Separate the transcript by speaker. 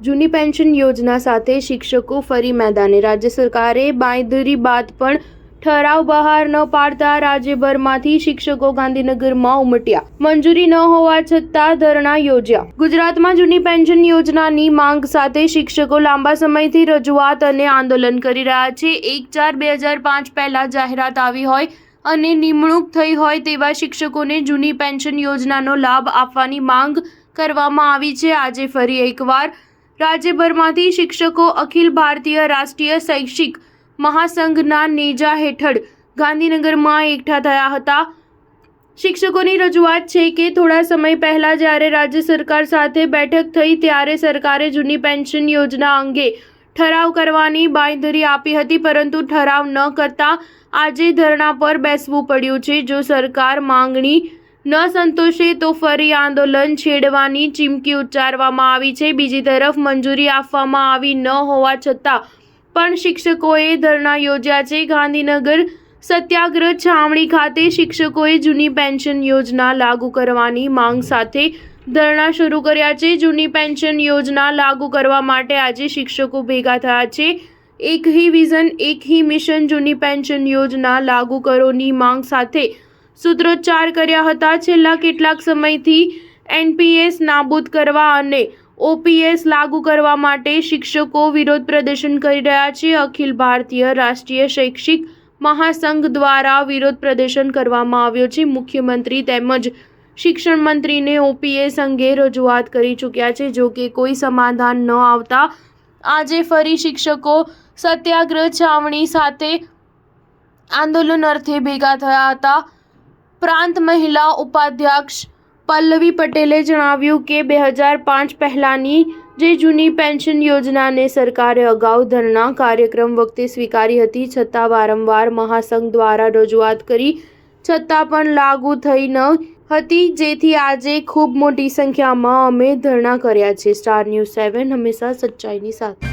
Speaker 1: જૂની પેન્શન યોજના સાથે શિક્ષકો ફરી મેદાને। રાજ્ય સરકારે બાંયધરી બાદ પણ ઠરાવ બહાર ન પાડતા રાજ્યભરમાંથી શિક્ષકો ગાંધીનગરમાં ઉમટ્યા। મંજૂરી ન હોવા છતાં ધરણા યોજ્યા। ગુજરાતમાં જૂની પેન્શન યોજનાની માંગ સાથે શિક્ષકો લાંબા સમયથી રજૂઆત અને આંદોલન કરી રહ્યા છે। 1/4/2005 પહેલા જાહેરાત આવી હોય અને નિમણૂક થઈ હોય તેવા શિક્ષકોને જૂની પેન્શન યોજનાનો લાભ આપવાની માંગ કરવામાં આવી છે। આજે ફરી એકવાર રાજ્યભરમાંથી શિક્ષકો અખિલ ભારતીય રાષ્ટ્રીય શૈક્ષિક મહાસંઘના નેજા હેઠળ ગાંધીનગરમાં એકઠા થયા હતા। શિક્ષકોની રજૂઆત છે કે થોડા સમય પહેલા જ્યારે રાજ્ય સરકાર સાથે બેઠક થઈ ત્યારે સરકારે જૂની પેન્શન યોજના અંગે ઠરાવ કરવાની બાંયધરી આપી હતી, પરંતુ ઠરાવ ન કરતા આજે ધરણા પર બેસવું પડ્યું છે। જો સરકાર માંગણી ન સંતોષે તો ફરી આંદોલન છેડવાની ચીમકી ઉચ્ચારવામાં આવી છે। બીજી તરફ મંજૂરી આપવામાં આવી ન હોવા છતાં પણ શિક્ષકોએ ધરણા યોજ્યા છે। ગાંધીનગર સત્યાગ્રહ છાવણી ખાતે શિક્ષકોએ જૂની પેન્શન યોજના લાગુ કરવાની માંગ સાથે ધરણા શરૂ કર્યા છે। જૂની પેન્શન યોજના લાગુ કરવા માટે આજે શિક્ષકો ભેગા થયા છે। એક હી વિઝન એક હી મિશન જૂની પેન્શન યોજના લાગુ કરોની માંગ સાથે સૂત્રોચ્ચાર કર્યા હતા। છેલ્લા કેટલાક સમયથી એનપીએસ નાબૂદ કરવા અને ઓપીએસ લાગુ કરવા માટે શિક્ષકો વિરોધ પ્રદર્શન કરી રહ્યા છે। અખિલ ભારતીય રાષ્ટ્રીય શૈક્ષિક મહાસંઘ દ્વારા વિરોધ પ્રદર્શન કરવામાં આવ્યો છે। મુખ્યમંત્રી તેમજ શિક્ષણ મંત્રીને ઓપીએસ અંગે રજૂઆત કરી ચૂક્યા છે। જો કે કોઈ સમાધાન ન આવતા આજે ફરી શિક્ષકો સત્યાગ્રહ છાવણી સાથે આંદોલન અર્થે ભેગા થયા હતા। પ્રાંત મહિલા ઉપાધ્યક્ષ પલ્લવી પટેલે જણાવ્યું કે 2005 પહેલાની જે જૂની પેન્શન યોજનાને સરકારે અગાઉ ધરણા કાર્યક્રમ વખતે સ્વીકારી હતી, છતાં વારંવાર મહાસંઘ દ્વારા રજૂઆત કરી છતાં પણ લાગુ થઈ ન હતી, જેથી આજે ખૂબ મોટી સંખ્યામાં અમે ધરણા કર્યા છે। સ્ટાર ન્યૂઝ 7 હંમેશા સચ્ચાઈની સાથે।